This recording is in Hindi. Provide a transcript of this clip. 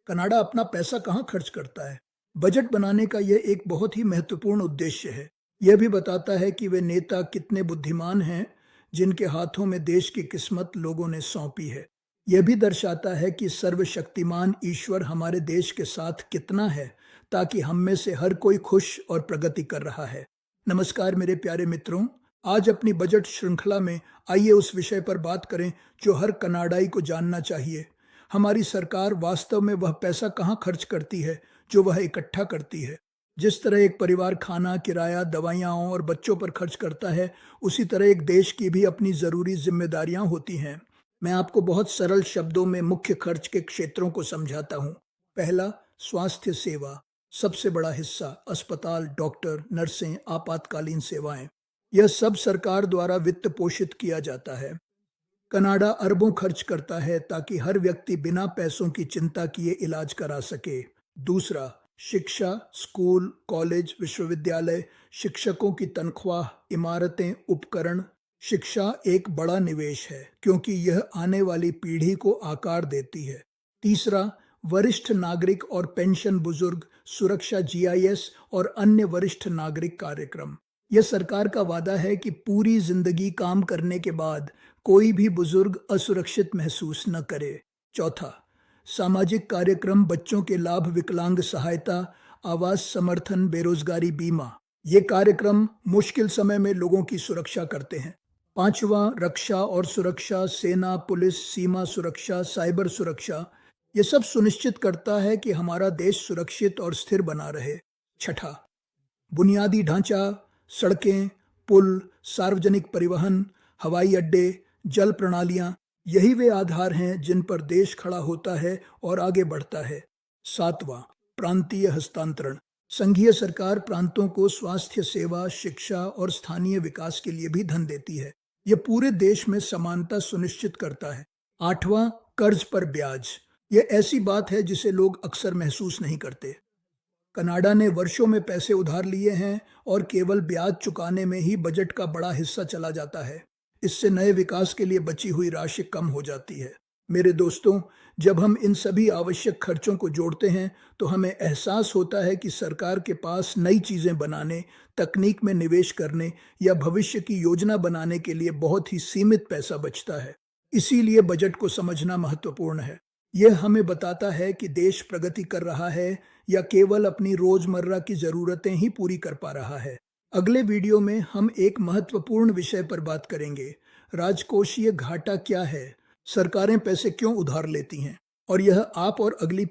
कनाडा अपना पैसा कहाँ खर्च करता है? बजट बनाने का यह एक बहुत ही महत्वपूर्ण उद्देश्य है। यह भी बताता है कि वे नेता कितने बुद्धिमान हैं, जिनके हाथों में देश की किस्मत लोगों ने सौंपी है। यह भी दर्शाता है कि सर्वशक्तिमान ईश्वर हमारे देश के साथ कितना है, ताकि हम में से हर कोई खुश और प्रगति कर रहा है। नमस्कार मेरे प्यारे मित्रों, आज अपनी बजट श्रृंखला में आइए उस विषय पर बात करें जो हर कनाडाई को जानना चाहिए। हमारी सरकार वास्तव में वह पैसा कहाँ खर्च करती है जो वह इकट्ठा करती है। जिस तरह एक परिवार खाना, किराया, दवाइयाँ और बच्चों पर खर्च करता है, उसी तरह एक देश की भी अपनी ज़रूरी जिम्मेदारियाँ होती हैं। मैं आपको बहुत सरल शब्दों में मुख्य खर्च के क्षेत्रों को समझाता हूँ। पहला, स्वास्थ्य सेवा। सबसे बड़ा हिस्सा अस्पताल, डॉक्टर, नर्सें, आपातकालीन सेवाएं। यह सब सरकार द्वारा वित्त पोषित किया जाता है। कनाडा अरबों खर्च करता है ताकि हर व्यक्ति बिना पैसों की चिंता किए इलाज करा सके। दूसरा, शिक्षा, स्कूल, कॉलेज, विश्वविद्यालय, शिक्षकों की तनख्वाह, इमारतें, उपकरण। शिक्षा एक बड़ा निवेश है क्योंकि यह आने वाली पीढ़ी को आकार देती है। तीसरा, वरिष्ठ नागरिक और पेंशन बुजुर्ग, सुरक्षा, जीआईएस और अन्य वरिष्ठ नागरिक कार्यक्रम। यह सरकार का वादा है कि पूरी जिंदगी काम करने के बाद कोई भी बुजुर्ग असुरक्षित महसूस न करे। चौथा, सामाजिक कार्यक्रम, बच्चों के लाभ, विकलांग सहायता, आवास समर्थन, बेरोजगारी बीमा। ये कार्यक्रम मुश्किल समय में लोगों की सुरक्षा करते हैं। पांचवा, रक्षा और सुरक्षा, सेना, पुलिस, सीमा सुरक्षा, साइबर सुरक्षा। ये सब सुनिश्चित करता है कि हमारा देश सुरक्षित और स्थिर बना रहे। छठा, बुनियादी ढांचा, सड़कें, पुल, सार्वजनिक परिवहन, हवाई अड्डे, जल प्रणालियां। यही वे आधार हैं जिन पर देश खड़ा होता है और आगे बढ़ता है। सातवां, प्रांतीय हस्तांतरण। संघीय सरकार प्रांतों को स्वास्थ्य सेवा, शिक्षा और स्थानीय विकास के लिए भी धन देती है। यह पूरे देश में समानता सुनिश्चित करता है। आठवां, कर्ज पर ब्याज। यह ऐसी बात है जिसे लोग अक्सर महसूस नहीं करते। कनाडा ने वर्षों में पैसे उधार लिए हैं और केवल ब्याज चुकाने में ही बजट का बड़ा हिस्सा चला जाता है। इससे नए विकास के लिए बची हुई राशि कम हो जाती है। मेरे दोस्तों, जब हम इन सभी आवश्यक खर्चों को जोड़ते हैं तो हमें एहसास होता है कि सरकार के पास नई चीज़ें बनाने, तकनीक में निवेश करने या भविष्य की योजना बनाने के लिए बहुत ही सीमित पैसा बचता है। इसीलिए बजट को समझना महत्वपूर्ण है। यह हमें बताता है कि देश प्रगति कर रहा है या केवल अपनी रोजमर्रा की जरूरतें ही पूरी कर पा रहा है। अगले वीडियो में हम एक महत्वपूर्ण विषय पर बात करेंगे। राजकोषीय घाटा क्या है, सरकारें पैसे क्यों उधार लेती हैं और यह आप और अगली